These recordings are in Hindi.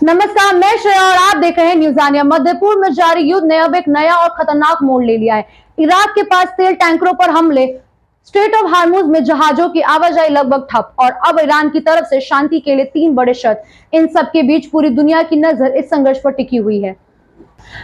नमस्कार, मैं श्रेया और आप देख रहे हैं न्यूज़ानिया। मध्य पूर्व में जारी युद्ध ने अब एक नया और खतरनाक मोड़ ले लिया है। इराक के पास तेल टैंकरों पर हमले, स्ट्रेट ऑफ हार्मुज में जहाजों की आवाजाही लगभग ठप और अब ईरान की तरफ से शांति के लिए 3 बड़े शर्त। इन सब के बीच पूरी दुनिया की नजर इस संघर्ष पर टिकी हुई है।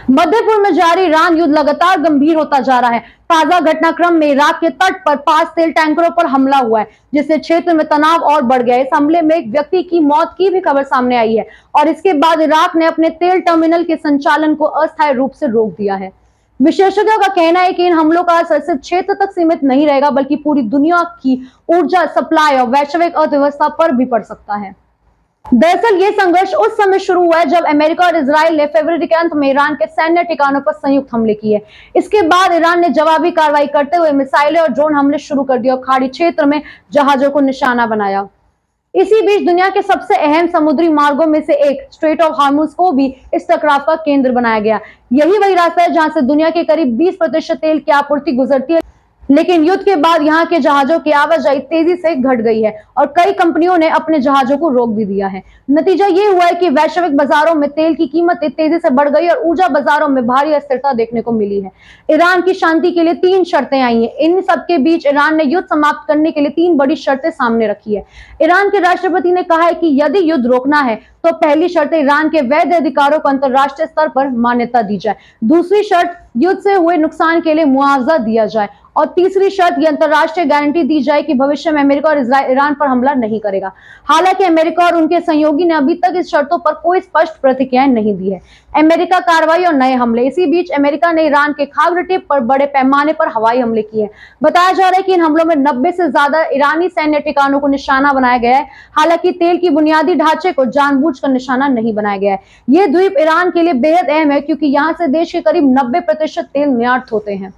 मध्य पूर्व में जारी ईरान युद्ध लगातार गंभीर होता जा रहा है। ताजा घटनाक्रम में इराक के तट पर 5 तेल टैंकरों पर हमला हुआ है, जिससे क्षेत्र में तनाव और बढ़ गया है। इस हमले में एक व्यक्ति की मौत की भी खबर सामने आई है और इसके बाद इराक ने अपने तेल टर्मिनल के संचालन को अस्थायी रूप से रोक दिया है। विशेषज्ञों का कहना है कि इन हमलों का असर सिर्फ क्षेत्र तक सीमित नहीं रहेगा, बल्कि पूरी दुनिया की ऊर्जा सप्लाई और वैश्विक अर्थव्यवस्था पर भी पड़ सकता है। दरअसल ये संघर्ष उस समय शुरू हुआ है जब अमेरिका और इजराइल ने फरवरी के अंत में ईरान के सैन्य ठिकानों पर संयुक्त हमले किए। इसके बाद ईरान ने जवाबी कार्रवाई करते हुए मिसाइलें और ड्रोन हमले शुरू कर दिए और खाड़ी क्षेत्र में जहाजों को निशाना बनाया। इसी बीच दुनिया के सबसे अहम समुद्री मार्गों में से एक स्ट्रेट ऑफ हार्मुज को भी इस टकराव का केंद्र बनाया गया। यही वही रास्ता है जहां से दुनिया के करीब 20% तेल की आपूर्ति गुजरती है, लेकिन युद्ध के बाद यहां के जहाजों की आवाजाही तेजी से घट गई है और कई कंपनियों ने अपने जहाजों को रोक भी दिया है। नतीजा ये हुआ है कि वैश्विक बाजारों में तेल की कीमतें तेजी से बढ़ गई और ऊर्जा बाजारों में भारी अस्थिरता देखने को मिली है। ईरान की शांति के लिए 3 शर्तें आई हैं। इन सबके बीच ईरान ने युद्ध समाप्त करने के लिए 3 बड़ी शर्तें सामने रखी है। ईरान के राष्ट्रपति ने कहा है कि यदि युद्ध रोकना है तो पहली शर्त ईरान के वैध अधिकारों को अंतरराष्ट्रीय स्तर पर मान्यता दी जाए। दूसरी शर्त युद्ध से हुए नुकसान के लिए मुआवजा दिया जाए और तीसरी शर्त यह अंतरराष्ट्रीय गारंटी दी जाए कि भविष्य में अमेरिका और ईरान पर हमला नहीं करेगा। हालांकि अमेरिका और उनके सहयोगी ने अभी तक इस शर्तों पर कोई स्पष्ट प्रतिक्रिया नहीं दी है। अमेरिका कार्रवाई और नए हमले। इसी बीच अमेरिका ने ईरान के खाग्र टिप पर बड़े पैमाने पर हवाई हमले किए। बताया जा रहा है कि इन हमलों में 90 से ज्यादा ईरानी सैन्य ठिकानों को निशाना बनाया गया है। हालांकि तेल की बुनियादी ढांचे को जानबूझकर निशाना नहीं बनाया गया है। यह द्वीप ईरान के लिए बेहद अहम है क्योंकि यहाँ से देश के करीब 90% तेल निर्यात होते हैं।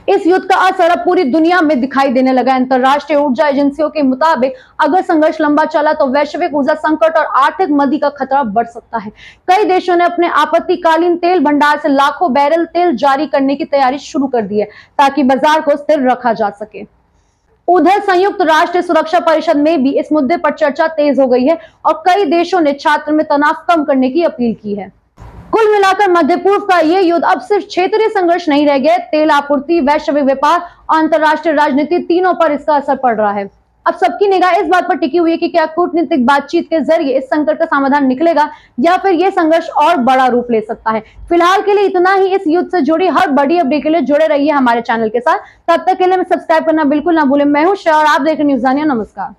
इस युद्ध का असर अब पूरी दुनिया में दिखाई देने लगा है। अंतरराष्ट्रीय ऊर्जा एजेंसियों के मुताबिक अगर संघर्ष लंबा चला तो वैश्विक ऊर्जा संकट और आर्थिक मंदी का खतरा बढ़ सकता है। कई देशों ने अपने आपातकालीन तेल भंडार से लाखों बैरल तेल जारी करने की तैयारी शुरू कर दी है ताकि बाजार को स्थिर रखा जा सके। उधर संयुक्त राष्ट्र सुरक्षा परिषद में भी इस मुद्दे पर चर्चा तेज हो गई है और कई देशों ने क्षेत्र में तनाव कम करने की अपील की है। कुल मिलाकर मध्य पूर्व का यह युद्ध अब सिर्फ क्षेत्रीय संघर्ष नहीं रह गया। तेल आपूर्ति, वैश्विक व्यापार और अंतरराष्ट्रीय राजनीति तीनों पर इसका असर पड़ रहा है। अब सबकी निगाह इस बात पर टिकी हुई है कि क्या कूटनीतिक बातचीत के जरिए इस संकट का समाधान निकलेगा या फिर यह संघर्ष और बड़ा रूप ले सकता है। फिलहाल के लिए इतना ही। इस युद्ध से जुड़ी हर बड़ी अपडेट के लिए जुड़े रहिए हमारे चैनल के साथ। तब तक के लिए सब्सक्राइब करना बिल्कुल ना भूलें। मैं हूं श्रेया और आप देख रहे हैं न्यूज़ानिया। नमस्कार।